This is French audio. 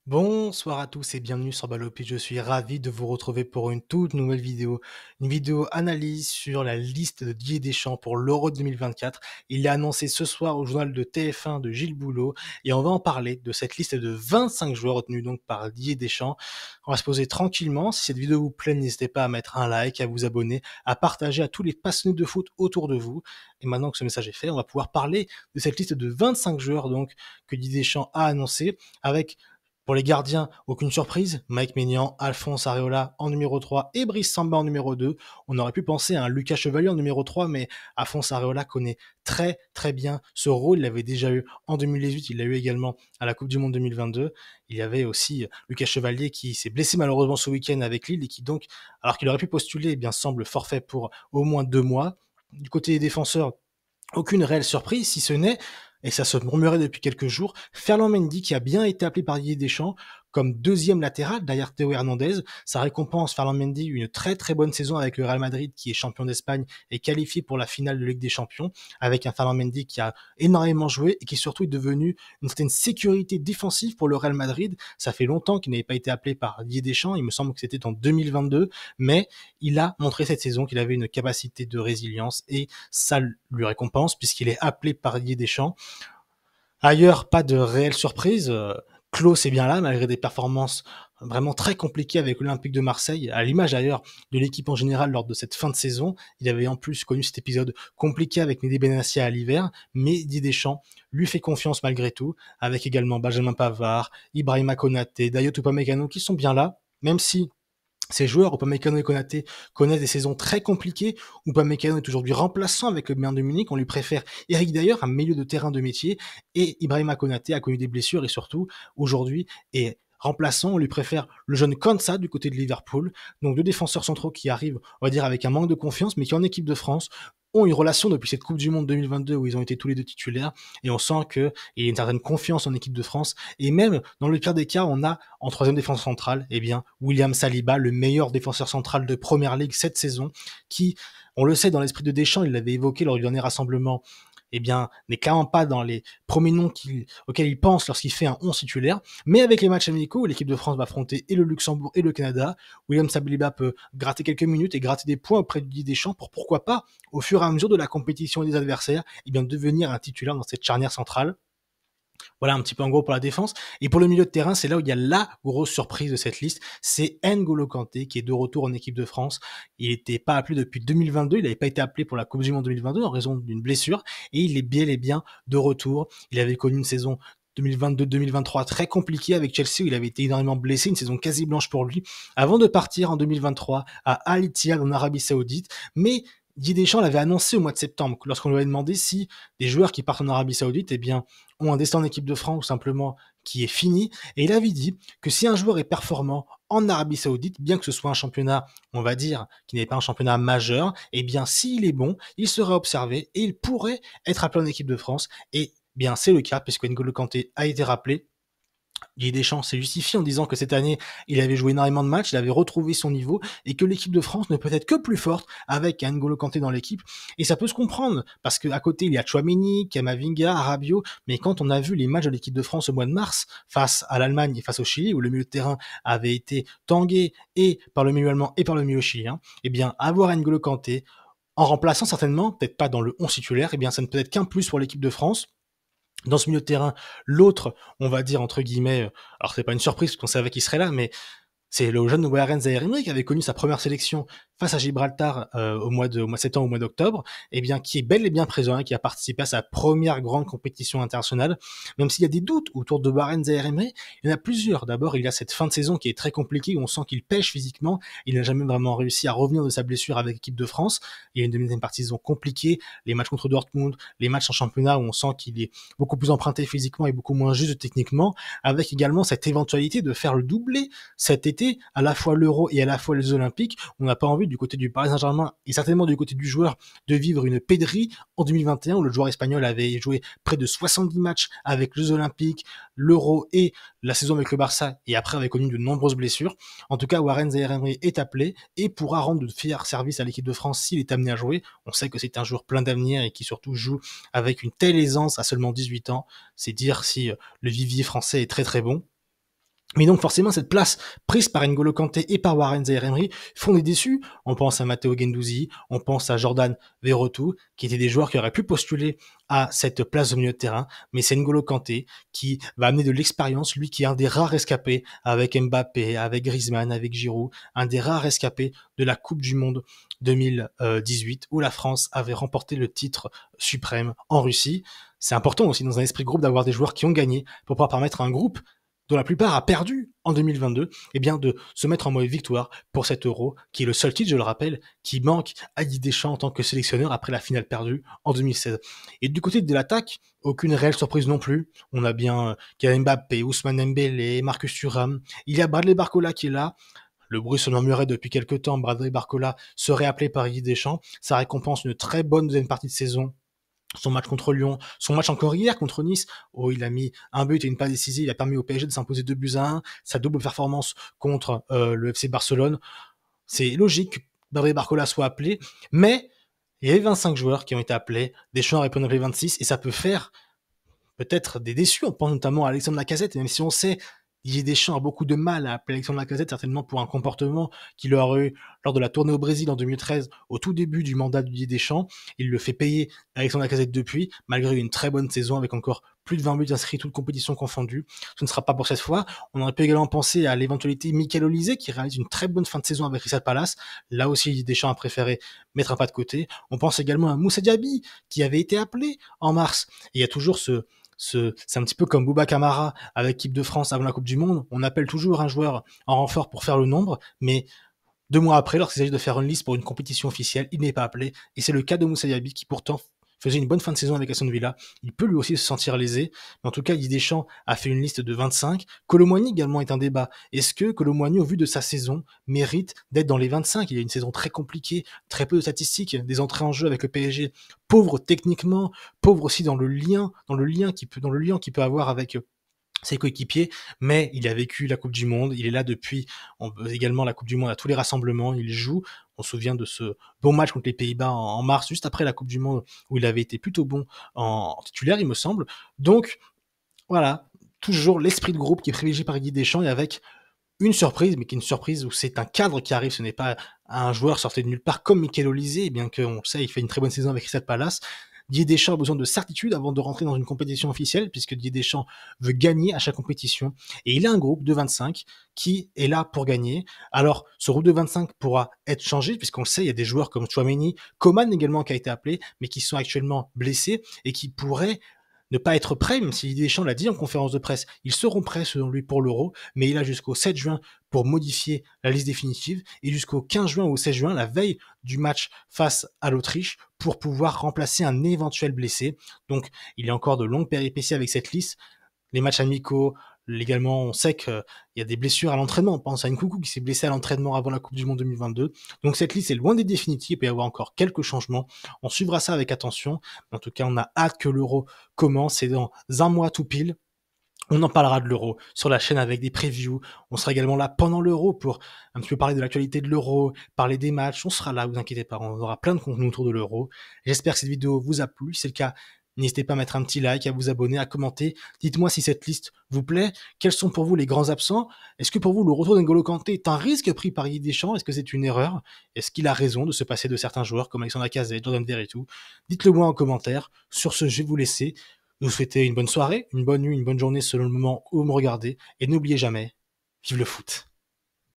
Bonsoir à tous et bienvenue sur Balopi. Je suis ravi de vous retrouver pour une toute nouvelle vidéo. Une vidéo analyse sur la liste de Didier Deschamps pour l'Euro 2024. Il est annoncé ce soir au journal de TF1 de Gilles Boulot et on va en parler de cette liste de 25 joueurs retenus donc par Didier Deschamps. On va se poser tranquillement. Si cette vidéo vous plaît, n'hésitez pas à mettre un like, à vous abonner, à partager à tous les passionnés de foot autour de vous. Et maintenant que ce message est fait, on va pouvoir parler de cette liste de 25 joueurs donc que Didier Deschamps a annoncé avec pour les gardiens, aucune surprise. Mike Maignan, Alphonse Areola en numéro 3 et Brice Samba en numéro 2. On aurait pu penser à un Lucas Chevalier en numéro 3, mais Alphonse Areola connaît très très bien ce rôle. Il l'avait déjà eu en 2018, il l'a eu également à la Coupe du Monde 2022. Il y avait aussi Lucas Chevalier qui s'est blessé malheureusement ce week-end avec Lille et qui donc, alors qu'il aurait pu postuler, eh bien semble forfait pour au moins 2 mois. Du côté des défenseurs, aucune réelle surprise, si ce n'est, et ça se murmurait depuis quelques jours, Ferland Mendy qui a bien été appelé par Didier Deschamps comme deuxième latéral derrière Théo Hernandez. Ça récompense Ferland Mendy une très très bonne saison avec le Real Madrid qui est champion d'Espagne et qualifié pour la finale de Ligue des Champions, avec un Ferland Mendy qui a énormément joué et qui surtout est devenu une certaine sécurité défensive pour le Real Madrid. Ça fait longtemps qu'il n'avait pas été appelé par Didier Deschamps, il me semble que c'était en 2022, mais il a montré cette saison qu'il avait une capacité de résilience et ça lui récompense puisqu'il est appelé par Didier Deschamps. Ailleurs, pas de réelle surprise. Klose est bien là, malgré des performances vraiment très compliquées avec l'Olympique de Marseille, à l'image d'ailleurs de l'équipe en général lors de cette fin de saison. Il avait en plus connu cet épisode compliqué avec Mehdi Benassia à l'hiver, mais Didier Deschamps lui fait confiance malgré tout, avec également Benjamin Pavard, Ibrahima Konaté, Dayot Upamecano qui sont bien là, même si ces joueurs, Upamecano et Konaté, connaissent des saisons très compliquées. Upamecano est aujourd'hui remplaçant avec le Bayern de Munich. On lui préfère Eric Dier, un milieu de terrain de métier. Et Ibrahima Konaté a connu des blessures et surtout, aujourd'hui, est remplaçant. On lui préfère le jeune Konsa du côté de Liverpool. Donc deux défenseurs centraux qui arrivent, on va dire, avec un manque de confiance, mais qui en équipe de France ont une relation depuis cette Coupe du Monde 2022 où ils ont été tous les deux titulaires et on sent qu'il y a une certaine confiance en équipe de France et même dans le pire des cas on a en troisième défense centrale eh bien William Saliba, le meilleur défenseur central de Première Ligue cette saison qui, on le sait dans l'esprit de Deschamps, il l'avait évoqué lors du dernier rassemblement, eh bien, n'est clairement pas dans les premiers noms auxquels il pense lorsqu'il fait un 11 titulaire. Mais avec les matchs amicaux, où l'équipe de France va affronter et le Luxembourg et le Canada, William Saliba peut gratter quelques minutes et gratter des points auprès du Didier Deschamps pour pourquoi pas, au fur et à mesure de la compétition et des adversaires, eh bien, devenir un titulaire dans cette charnière centrale. Voilà un petit peu en gros pour la défense. Et pour le milieu de terrain, c'est là où il y a la grosse surprise de cette liste. C'est N'Golo Kanté qui est de retour en équipe de France. Il n'était pas appelé depuis 2022. Il n'avait pas été appelé pour la Coupe du Monde 2022 en raison d'une blessure. Et il est bel et bien de retour. Il avait connu une saison 2022-2023 très compliquée avec Chelsea où il avait été énormément blessé, une saison quasi blanche pour lui, avant de partir en 2023 à Al Ittihad en Arabie Saoudite. Mais Didier Deschamps l'avait annoncé au mois de septembre, lorsqu'on lui avait demandé si des joueurs qui partent en Arabie Saoudite, eh bien, ont un destin en équipe de France ou simplement qui est fini. Et il avait dit que si un joueur est performant en Arabie Saoudite, bien que ce soit un championnat, on va dire, qui n'est pas un championnat majeur, eh bien, s'il est bon, il serait observé et il pourrait être appelé en équipe de France. Et bien, c'est le cas puisque N'Golo Kanté a été rappelé. Didier Deschamps s'est justifié en disant que cette année, il avait joué énormément de matchs, il avait retrouvé son niveau et que l'équipe de France ne peut être que plus forte avec N'Golo Kanté dans l'équipe. Et ça peut se comprendre parce qu'à côté, il y a Tchouaméni, Kamavinga, Rabiot. Mais quand on a vu les matchs de l'équipe de France au mois de mars face à l'Allemagne et face au Chili, où le milieu de terrain avait été tangué et par le milieu allemand et par le milieu chilien, eh bien, avoir N'Golo Kanté en remplaçant certainement, peut-être pas dans le 11 titulaire, eh bien, ça ne peut être qu'un plus pour l'équipe de France. Dans ce milieu de terrain, l'autre, on va dire entre guillemets, alors c'est pas une surprise parce qu'on savait qu'il serait là, mais c'est le jeune Warren Zaïre-Emery qui avait connu sa première sélection face à Gibraltar au mois de septembre, au mois d'octobre, et bien qui est bel et bien présent, hein, qui a participé à sa première grande compétition internationale. Même s'il y a des doutes autour de Warren Zaïre-Emery, il y en a plusieurs. D'abord, il y a cette fin de saison qui est très compliquée, où on sent qu'il pêche physiquement. Il n'a jamais vraiment réussi à revenir de sa blessure avec l'équipe de France. Il y a une deuxième partie de saison compliquée, les matchs contre Dortmund, les matchs en championnat où on sent qu'il est beaucoup plus emprunté physiquement et beaucoup moins juste techniquement, avec également cette éventualité de faire le doublé cet été, à la fois l'Euro et à la fois les Olympiques. On n'a pas envie du côté du Paris Saint-Germain et certainement du côté du joueur de vivre une pédrie en 2021 où le joueur espagnol avait joué près de 70 matchs avec les Olympiques, l'Euro et la saison avec le Barça et après avait connu de nombreuses blessures. En tout cas, Warren Zaïre-Emery est appelé et pourra rendre de fiers services à l'équipe de France s'il est amené à jouer. On sait que c'est un joueur plein d'avenir et qui surtout joue avec une telle aisance à seulement 18 ans. C'est dire si le vivier français est très très bon. Mais donc forcément, cette place prise par N'Golo Kanté et par Warren Zaïre-Emery font des déçus. On pense à Matteo Guendouzi, on pense à Jordan Verretou, qui étaient des joueurs qui auraient pu postuler à cette place de milieu de terrain. Mais c'est N'Golo Kanté qui va amener de l'expérience, lui qui est un des rares escapés avec Mbappé, avec Griezmann, avec Giroud, un des rares escapés de la Coupe du Monde 2018 où la France avait remporté le titre suprême en Russie. C'est important aussi dans un esprit groupe d'avoir des joueurs qui ont gagné pour pouvoir permettre à un groupe dont la plupart a perdu en 2022, eh bien de se mettre en mode victoire pour cet Euro, qui est le seul titre, je le rappelle, qui manque à Didier Deschamps en tant que sélectionneur après la finale perdue en 2016. Et du côté de l'attaque, aucune réelle surprise non plus. On a bien Kylian Mbappé, Ousmane Dembélé, Marcus Thuram. Il y a Bradley Barcola qui est là. Le bruit se murmurait depuis quelques temps. Bradley Barcola serait appelé par Didier Deschamps. Ça récompense une très bonne deuxième partie de saison. Son match contre Lyon, son match encore hier contre Nice, où il a mis un but et une passe décisive, il a permis au PSG de s'imposer 2-1, sa double performance contre le FC Barcelone. C'est logique que Bradley Barcola soit appelé, mais il y avait 25 joueurs qui ont été appelés, Deschamps aurait pu en appeler 26, et ça peut faire peut-être des déçus. On pense notamment à Alexandre Lacazette, même si on sait Didier Deschamps a beaucoup de mal à appeler Alexandre Lacazette, certainement pour un comportement qu'il aurait eu lors de la tournée au Brésil en 2013, au tout début du mandat de Didier Deschamps. Il le fait payer Alexandre Lacazette depuis, malgré une très bonne saison avec encore plus de 20 buts inscrits, toutes compétitions confondues. Ce ne sera pas pour cette fois. On aurait pu également penser à l'éventualité Michael Olise, qui réalise une très bonne fin de saison avec Crystal Palace. Là aussi, Didier Deschamps a préféré mettre un pas de côté. On pense également à Moussa Diaby, qui avait été appelé en mars. Et il y a toujours c'est un petit peu comme Bouba Camara avec l'équipe de France avant la Coupe du Monde. On appelle toujours un joueur en renfort pour faire le nombre, mais 2 mois après, lorsqu'il s'agit de faire une liste pour une compétition officielle, il n'est pas appelé. Et c'est le cas de Moussa Diaby qui pourtant faisait une bonne fin de saison avec Aston Villa. Il peut lui aussi se sentir lésé. Mais en tout cas, Didier Deschamps a fait une liste de 25. Kolo Muani également est un débat. Est-ce que Kolo Muani, au vu de sa saison, mérite d'être dans les 25? Il a une saison très compliquée, très peu de statistiques, des entrées en jeu avec le PSG, pauvre techniquement, pauvre aussi dans le lien qu'il peut avoir avec ses coéquipiers, mais il a vécu la Coupe du Monde, il est là depuis également la Coupe du Monde à tous les rassemblements, il joue. On se souvient de ce bon match contre les Pays-Bas en mars, juste après la Coupe du Monde, où il avait été plutôt bon en titulaire, il me semble. Donc, voilà, toujours l'esprit de groupe qui est privilégié par Guy Deschamps et avec une surprise, mais qui est une surprise où c'est un cadre qui arrive, ce n'est pas un joueur sorti de nulle part comme Michael Olise, bien qu'on le sait, il fait une très bonne saison avec Crystal Palace. Didier Deschamps a besoin de certitude avant de rentrer dans une compétition officielle, puisque Didier Deschamps veut gagner à chaque compétition. Et il a un groupe de 25 qui est là pour gagner. Alors, ce groupe de 25 pourra être changé, puisqu'on le sait, il y a des joueurs comme Tchouaméni, Coman également qui a été appelé, mais qui sont actuellement blessés et qui pourraient ne pas être prêts, même si Didier Deschamps l'a dit en conférence de presse, ils seront prêts selon lui pour l'Euro, mais il a jusqu'au 7 juin pour modifier la liste définitive et jusqu'au 15 juin ou 16 juin, la veille du match face à l'Autriche, pour pouvoir remplacer un éventuel blessé. Donc, il y a encore de longues péripéties avec cette liste. Les matchs amicaux, également, on sait qu'il y a des blessures à l'entraînement. On pense à Nkunku qui s'est blessé à l'entraînement avant la Coupe du Monde 2022. Donc cette liste est loin des définitifs, il peut y avoir encore quelques changements. On suivra ça avec attention. En tout cas, on a hâte que l'Euro commence. C'est dans un mois tout pile. On en parlera de l'Euro sur la chaîne avec des previews. On sera également là pendant l'Euro pour un petit peu parler de l'actualité de l'Euro, parler des matchs. On sera là, vous inquiétez pas, on aura plein de contenu autour de l'Euro. J'espère que cette vidéo vous a plu. Si c'est le cas, n'hésitez pas à mettre un petit like, à vous abonner, à commenter. Dites-moi si cette liste vous plaît. Quels sont pour vous les grands absents? Est-ce que pour vous le retour d'N'Golo Kanté est un risque pris par Didier Deschamps? Est-ce que c'est une erreur? Est-ce qu'il a raison de se passer de certains joueurs comme Alexandre Lacazette, Jordan Verretou? Dites-le moi en commentaire. Sur ce, je vais vous laisser. Vous souhaitez une bonne soirée, une bonne nuit, une bonne journée selon le moment où vous me regardez. Et n'oubliez jamais, vive le foot.